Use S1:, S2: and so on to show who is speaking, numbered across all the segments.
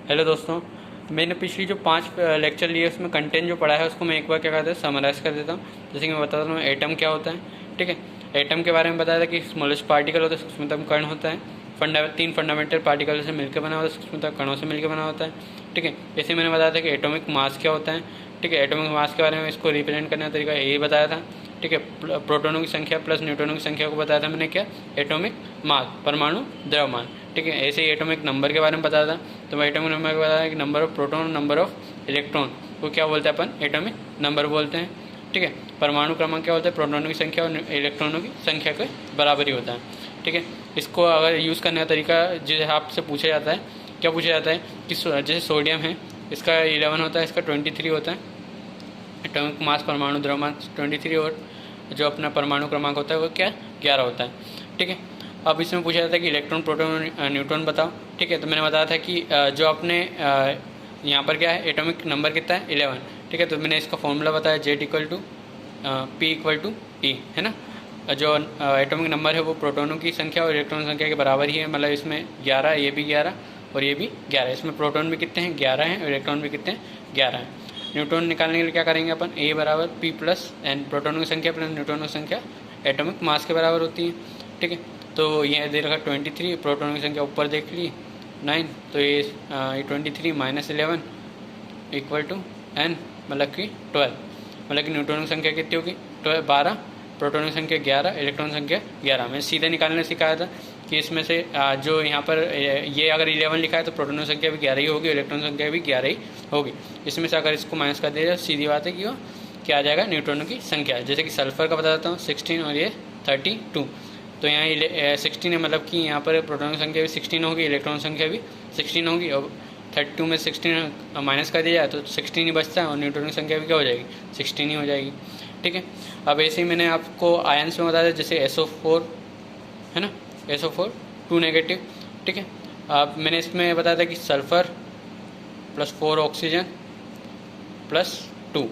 S1: Hello दोस्तों, मैंने पिछली जो 5 लेक्चर लिए उसमें कंटेंट जो पढ़ा है उसको मैं एक बार क्या कहते हैं समराइज़ कर देता हूँ। जैसे कि मैं बताता हूँ एटम क्या होता है। ठीक है, एटम के बारे में बताया था कि स्मॉलेस्ट पार्टिकल होता है, सूक्ष्मतम कण होता है। 3 फंडामेंटल पार्टिकल से मिलकर बना होता है, सूक्ष्मतम कणों से मिलकर बना होता है। ठीक है, जैसे मैंने बताया था कि एटॉमिक मास क्या होता है। ठीक है, एटॉमिक मास के बारे में इसको रिप्रेजेंट करने का तरीका यही बताया था। ठीक है, प्रोटॉनों की संख्या प्लस न्यूट्रॉनों की संख्या को बताया था मैंने क्या, एटॉमिक मास, परमाणु द्रव्यमान। ठीक है, ऐसे ही एटॉमिक नंबर के बारे में बताया था। तो मैं एटॉमिक नंबर के बताया कि number of proton, number of electron को क्या बोलते हैं अपन, एटॉमिक नंबर बोलते हैं। ठीक है, परमाणु क्रमांक क्या होता है, प्रोटॉनों की संख्या और इलेक्ट्रॉनों की संख्या के बराबर ही होता है। ठीक है, इसको अगर यूज़ करने का तरीका जिस आपसे पूछा जाता है, क्या पूछा जाता है कि जैसे सोडियम है, इसका 11 होता है, इसका 23 होता है। एटॉमिक मास, परमाणु द्रव्यमान 23, और जो अपना परमाणु क्रमांक होता है वो क्या, 11 होता है। ठीक है, अब इसमें पूछा जाता है कि इलेक्ट्रॉन, प्रोटॉन, न्यूट्रॉन बताओ। ठीक है, तो मैंने बताया था कि जो अपने यहाँ पर क्या है, एटॉमिक नंबर कितना है, 11। ठीक है, तो मैंने इसका फॉर्मूला बताया, Z = P = E, है ना। जो एटॉमिक नंबर है वो प्रोटॉनों की संख्या और इलेक्ट्रॉन संख्या के बराबर ही है। मतलब इसमें 11, ये भी 11 और ये भी 11। इसमें प्रोटॉन भी कितने हैं, 11 हैं, और इलेक्ट्रॉन भी कितने हैं, 11 हैं। न्यूट्रॉन निकालने के लिए क्या करेंगे अपन, A = P + N, प्रोटॉनों की संख्या प्लस न्यूट्रॉनों की संख्या एटॉमिक मास के बराबर होती है। ठीक है, तो ये दे रखा 23, प्रोटॉनों की संख्या ऊपर देख ली 9, तो ये 23 - 11 = N, मतलब कि 12। मतलब कि न्यूट्रॉन की संख्या कितनी होगी, 12, प्रोटॉन की संख्या 11, इलेक्ट्रॉन संख्या 11। मैंने सीधे निकालने सिखाया था कि इसमें से जो यहाँ पर ये अगर 11 लिखा है तो प्रोटॉन की संख्या भी 11 ही होगी, इलेक्ट्रॉन संख्या भी 11 ही होगी। इसमें से अगर इसको माइनस कर दिया जाए सीधी बात है कि वो क्या आ जाएगा, न्यूट्रॉनों की संख्या। जैसे कि सल्फर का बता देता हूँ, 16 और ये 32। तो यहाँ 16 है, मतलब कि यहाँ पर प्रोटॉन की संख्या भी 16 होगी, इलेक्ट्रॉन संख्या भी 16 होगी। और 32 में 16 माइनस कर दिया जाए तो 16 ही बचता है, और न्यूट्रॉन की संख्या भी क्या हो जाएगी, 16 ही हो जाएगी। ठीक है, अब ऐसे ही मैंने आपको आयन्स में बताया, जैसे SO4 है ना, SO4 2 नेगेटिव। ठीक है, अब मैंने इसमें बताया था कि सल्फ़र +4 ऑक्सीजन +2।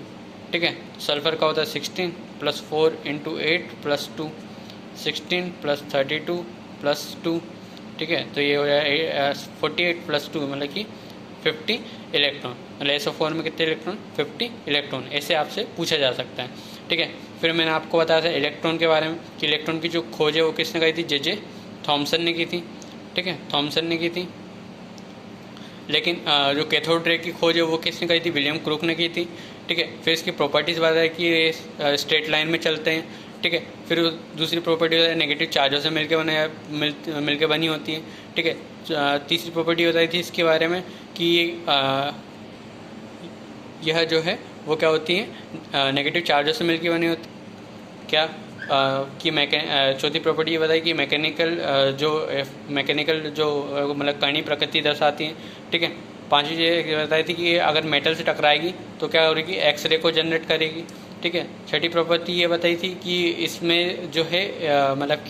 S1: ठीक है, सल्फ़र का होता है 16 + 4 × 8 + 2, 16 + 32 + 2। ठीक है, तो ये हो जाएगा 48 + 2, मतलब कि 50 इलेक्ट्रॉन। मतलब SO4 में कितने इलेक्ट्रॉन, 50 इलेक्ट्रॉन। ऐसे आपसे पूछा जा सकता है। ठीक है, फिर मैंने आपको बताया था इलेक्ट्रॉन के बारे में कि इलेक्ट्रॉन की जो खोज है वो किसने करी थी, J.J. थॉमसन ने की थी। ठीक है, थॉमसन ने की थी। लेकिन जो कैथोड रे की खोज है वो किसने करी थी, विलियम क्रूक ने की थी। ठीक है, फिर इसकी प्रॉपर्टीज़ बताया कि ये स्ट्रेट लाइन में चलते हैं। ठीक है, फिर दूसरी प्रॉपर्टी नेगेटिव चार्जों से मिलकर बनी होती है। ठीक है, तीसरी प्रॉपर्टी बताई थी इसके बारे में कि यह जो है वो क्या होती है, नेगेटिव चार्जों से मिलकर बनी होती क्या कि चौथी प्रॉपर्टी ये बताई कि मैकेनिकल जो मतलब कणी प्रकृति दर्शाती है। ठीक है, पांचवी ये बताई थी कि अगर मेटल से टकराएगी तो क्या करेगी, एक्सरे को जनरेट करेगी। ठीक है, छठी प्रॉपर्टी ये बताई थी कि इसमें जो है मतलब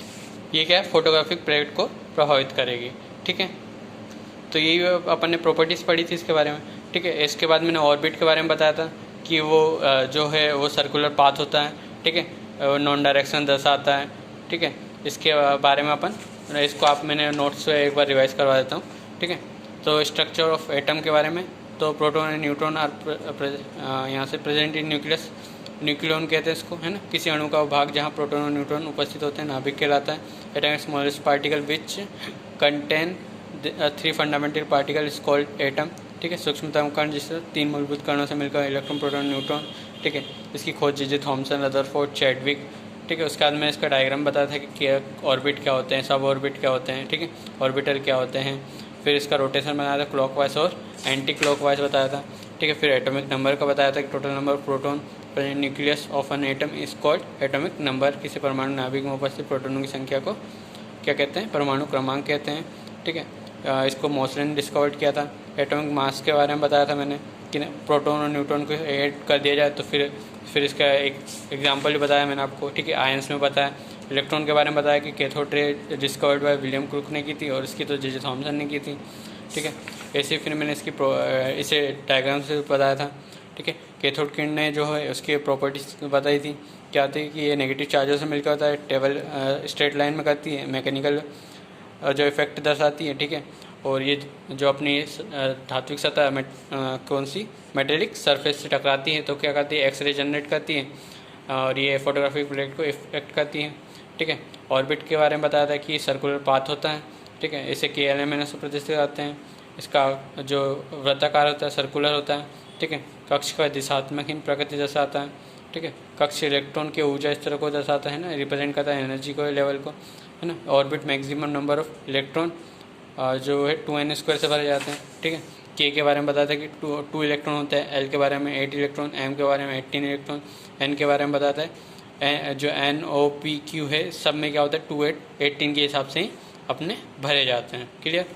S1: ये क्या है, फोटोग्राफिक प्लेट को प्रभावित करेगी। ठीक है, तो यही अपन ने प्रॉपर्टीज़ पढ़ी थी इसके बारे में। ठीक है, इसके बाद मैंने ऑर्बिट के बारे में बताया था कि वो जो है वो सर्कुलर पाथ होता है। ठीक है, नॉन डायरेक्शन दर्शाता है। ठीक है, इसके बारे में इसको मैंने नोट्स से एक बार रिवाइज करवा देता हूँ। ठीक है, तो स्ट्रक्चर ऑफ एटम के बारे में, तो प्रोटॉन एंड न्यूट्रॉन आर यहाँ से प्रेजेंट इन न्यूक्लियस। न्यूक्लियन कहते हैं इसको, है ना, किसी अणु का भाग जहाँ प्रोटॉन और न्यूट्रॉन उपस्थित होते हैं, नाभिक कहलाता है। Atom smallest particle which contain 3 fundamental particle is called atom. ठीक है, सूक्ष्मतम कण जिससे 3 मूलभूत कणों से मिलकर इलेक्ट्रॉन, प्रोटॉन, न्यूट्रॉन। ठीक है, इसकी खोज J.J. Thomson, Rutherford, Chadwick. ठीक है, उसके बाद मैं इसका डायग्राम बताया था कि ऑर्बिट क्या होते हैं, सब ऑर्बिट क्या होते हैं। ठीक है, ऑर्बिटर क्या होते हैं। फिर इसका रोटेशन बनाया था क्लॉकवाइज और एंटी क्लॉकवाइज बताया था। ठीक है, फिर एटॉमिक नंबर का बताया था कि total number of proton nucleus of an atom is called atomic number. किसी परमाणु नाभिक में उपस्थित प्रोटॉनों की संख्या को क्या कहते हैं, परमाणु क्रमांक कहते हैं। ठीक है, इसको मोसले ने डिस्कवर्ड किया था। एटॉमिक मास के बारे में बताया था मैंने कि प्रोटॉन और न्यूट्रॉन को ऐड कर दिया जाए तो फिर इसका एक एग्जांपल भी बताया मैंने आपको। ठीक है, आयंस में बताया। इलेक्ट्रॉन के बारे में बताया कि cathode ray discovered by William crook ने की थी, और इसकी तो J.J. थॉमसन ने की थी। ठीक है, ऐसे फिर मैंने इसे डायग्राम से बताया था। ठीक है, कैथोड किरणें जो है उसकी प्रॉपर्टीज बताई थी, क्या थी कि ये नेगेटिव चार्जों से मिलकर होता है, टेबल स्ट्रेट लाइन में करती है, मैकेनिकल जो इफेक्ट दर्शाती है। ठीक है, और ये जो अपनी धात्विक सतह कौन सी मेटेलिक सरफेस से टकराती है तो क्या करती है, एक्सरे जनरेट करती है और ये फोटोग्राफिक प्लेट को इफेक्ट करती है। ठीक है, ऑर्बिट के बारे में बताया था कि सर्कुलर पाथ होता है। ठीक है, इसे KLMN से प्रदर्शित करते हैं। इसका जो वृत्ताकार होता है सर्कुलर होता है। ठीक है, कक्ष का दिशात्मकहीन प्रकृति दर्शाता है। ठीक है, कक्ष इलेक्ट्रॉन के ऊर्जा स्तर को दर्शाता है ना, रिप्रेजेंट करता है एनर्जी को, लेवल को, है ना। Orbit maximum number of electron जो है 2n² से भरे जाते हैं। ठीक है, K के बारे में बताया था कि 2 इलेक्ट्रॉन होता है, L के बारे में 8 इलेक्ट्रॉन, M के बारे में 18 इलेक्ट्रॉन, N के बारे में बताता है जो NOPQ है सब में क्या होता है 2 8 18 के हिसाब से ही अपने भरे जाते हैं। क्लियर।